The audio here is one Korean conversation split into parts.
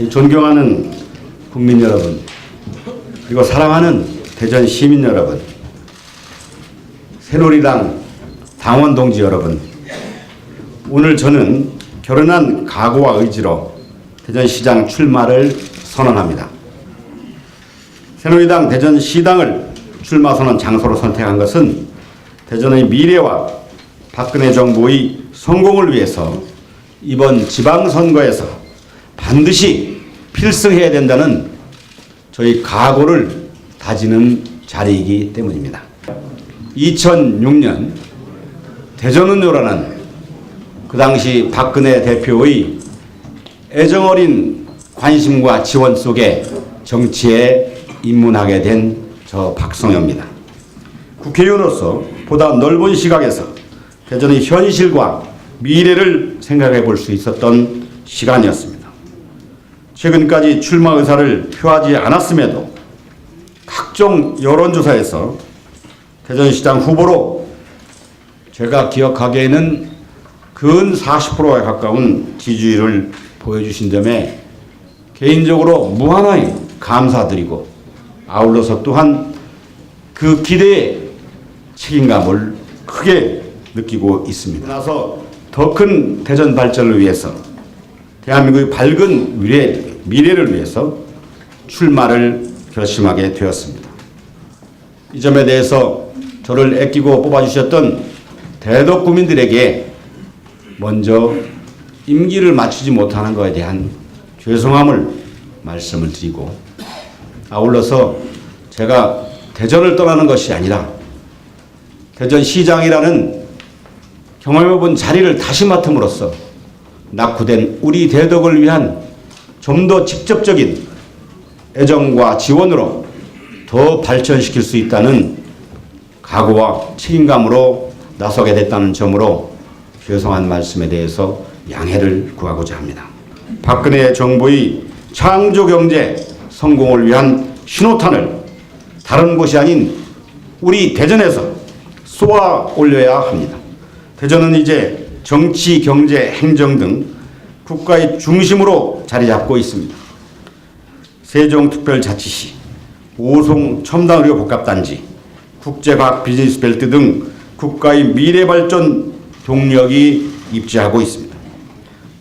존경하는 국민 여러분, 그리고 사랑하는 대전 시민 여러분, 새누리당 당원 동지 여러분, 오늘 저는 결연한 각오와 의지로 대전시장 출마를 선언합니다. 새누리당 대전시당을 출마 선언 장소로 선택한 것은 대전의 미래와 박근혜 정부의 성공을 위해서 이번 지방선거에서 반드시 필승해야 된다는 저희 각오를 다지는 자리이기 때문입니다. 2006년 대전운요라는 그 당시 박근혜 대표의 애정어린 관심과 지원 속에 정치에 입문하게 된 저 박성효입니다. 국회의원으로서 보다 넓은 시각에서 대전의 현실과 미래를 생각해 볼 수 있었던 시간이었습니다. 최근까지 출마 의사를 표하지 않았음에도 각종 여론조사에서 대전시장 후보로 제가 기억하기에는 근 40%에 가까운 지지율을 보여주신 점에 개인적으로 무한하게 감사드리고, 아울러서 또한 그 기대에 책임감을 크게 느끼고 있습니다. 그래서 더 큰 대전 발전을 위해서, 대한민국의 밝은 미래를 위해서 출마를 결심하게 되었습니다. 이 점에 대해서 저를 아끼고 뽑아주셨던 대덕 구민들에게 먼저 임기를 맞추지 못하는 것에 대한 죄송함을 말씀을 드리고, 아울러서 제가 대전을 떠나는 것이 아니라 대전시장이라는 경험해본 자리를 다시 맡음으로써 낙후된 우리 대덕을 위한 좀 더 직접적인 애정과 지원으로 더 발전시킬 수 있다는 각오와 책임감으로 나서게 됐다는 점으로 죄송한 말씀에 대해서 양해를 구하고자 합니다. 박근혜 정부의 창조경제 성공을 위한 신호탄을 다른 곳이 아닌 우리 대전에서 쏘아 올려야 합니다. 대전은 이제 정치, 경제, 행정 등 국가의 중심으로 자리 잡고 있습니다. 세종특별자치시, 오송 첨단의료복합단지, 국제과학 비즈니스벨트 등 국가의 미래발전 동력이 입지하고 있습니다.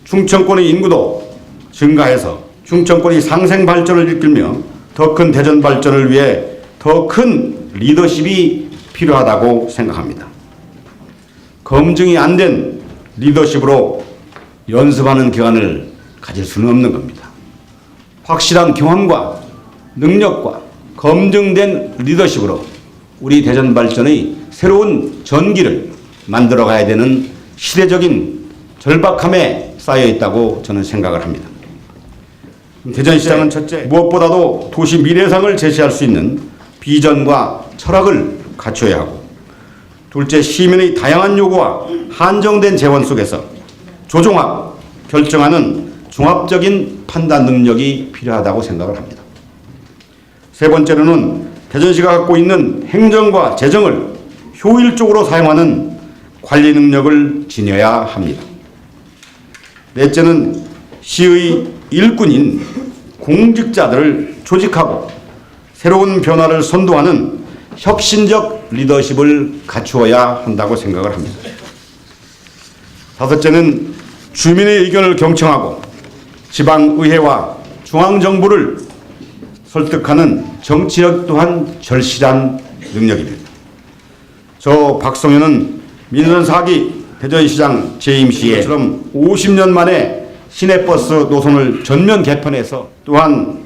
충청권의 인구도 증가해서 충청권이 상생 발전을 이끌며 더 큰 대전 발전을 위해 더 큰 리더십이 필요하다고 생각합니다. 검증이 안 된 리더십으로 연습하는 기간을 가질 수는 없는 겁니다. 확실한 경험과 능력과 검증된 리더십으로 우리 대전 발전의 새로운 전기를 만들어 가야 되는 시대적인 절박함에 쌓여 있다고 저는 생각을 합니다. 대전시장은 첫째, 무엇보다도 도시 미래상을 제시할 수 있는 비전과 철학을 갖춰야 하고, 둘째, 시민의 다양한 요구와 한정된 재원 속에서 조종하고 결정하는 종합적인 판단 능력이 필요하다고 생각을 합니다. 세 번째로는 대전시가 갖고 있는 행정과 재정을 효율적으로 사용하는 관리 능력을 지녀야 합니다. 넷째는 시의 일꾼인 공직자들을 조직하고 새로운 변화를 선도하는 혁신적 리더십을 갖추어야 한다고 생각을 합니다. 다섯째는 주민의 의견을 경청하고 지방의회와 중앙정부를 설득하는 정치력 또한 절실한 능력입니다. 저 박성효는 민선 4기 대전시장 재임 시에처럼 50년 만에 시내버스 노선을 전면 개편해서, 또한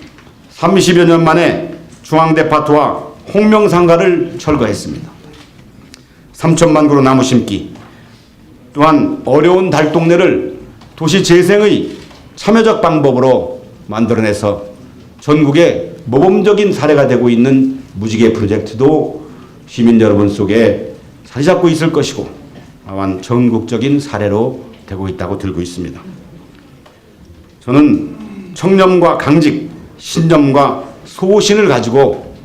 30여 년 만에 중앙데파트와 홍명상가를 철거했습니다. 3천만 그루 나무 심기, 또한 어려운 달동네를 도시 재생의 참여적 방법으로 만들어내서 전국의 모범적인 사례가 되고 있는 무지개 프로젝트도 시민 여러분 속에 자리 잡고 있을 것이고, 또한 전국적인 사례로 되고 있다고 들고 있습니다. 저는 청렴과 강직, 신념과 소신을 가지고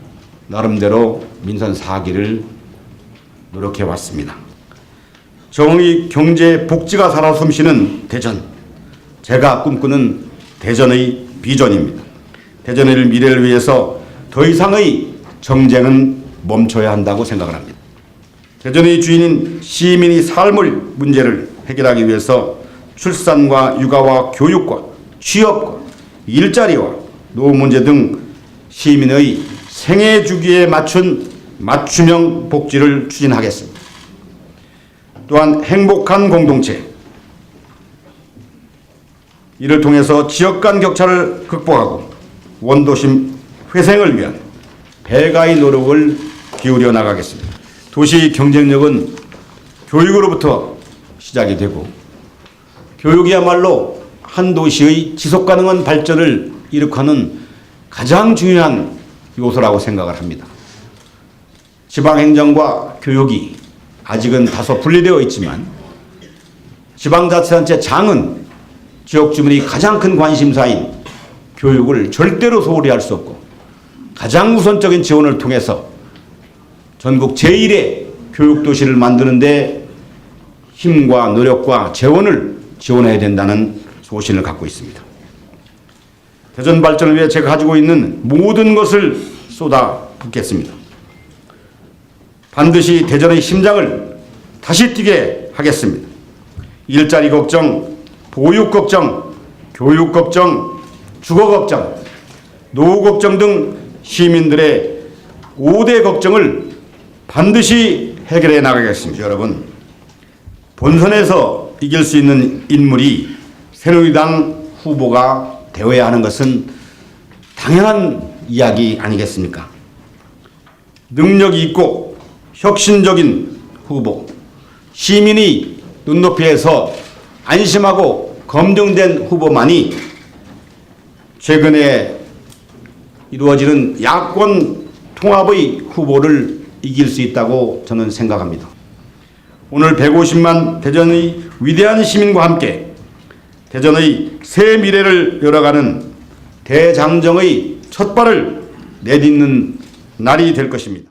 나름대로 민선 4기를 노력해 왔습니다. 정의, 경제, 복지가 살아 숨쉬는 대전, 제가 꿈꾸는 대전의 비전입니다. 대전의 미래를 위해서 더 이상의 정쟁은 멈춰야 한다고 생각을 합니다. 대전의 주인인 시민의 삶의 문제를 해결하기 위해서 출산과 육아와 교육과 취업과 일자리와 노후 문제 등 시민의 생애 주기에 맞춘 맞춤형 복지를 추진하겠습니다. 또한 행복한 공동체, 이를 통해서 지역 간 격차를 극복하고 원도심 회생을 위한 배가의 노력을 기울여 나가겠습니다. 도시 경쟁력은 교육으로부터 시작이 되고 교육이야말로 한 도시의 지속 가능한 발전을 이룩하는 가장 중요한 요소라고 생각을 합니다. 지방행정과 교육이 아직은 다소 분리되어 있지만 지방자치단체 장은 지역 주민이 가장 큰 관심사인 교육을 절대로 소홀히 할 수 없고 가장 우선적인 지원을 통해서 전국 제1의 교육도시를 만드는 데 힘과 노력과 재원을 지원해야 된다는 소신을 갖고 있습니다. 대전 발전을 위해 제가 가지고 있는 모든 것을 쏟아붓겠습니다. 반드시 대전의 심장을 다시 뛰게 하겠습니다. 일자리 걱정, 보육 걱정, 교육 걱정, 주거 걱정, 노후 걱정 등 시민들의 5대 걱정을 반드시 해결해 나가겠습니다. 여러분, 본선에서 이길 수 있는 인물이 새누리당 후보가 되어야 하는 것은 당연한 이야기 아니겠습니까? 능력이 있고 혁신적인 후보, 시민이 눈높이에서 안심하고 검증된 후보만이 최근에 이루어지는 야권 통합의 후보를 이길 수 있다고 저는 생각합니다. 오늘 150만 대전의 위대한 시민과 함께 대전의 새 미래를 열어가는 대장정의 첫발을 내딛는 날이 될 것입니다.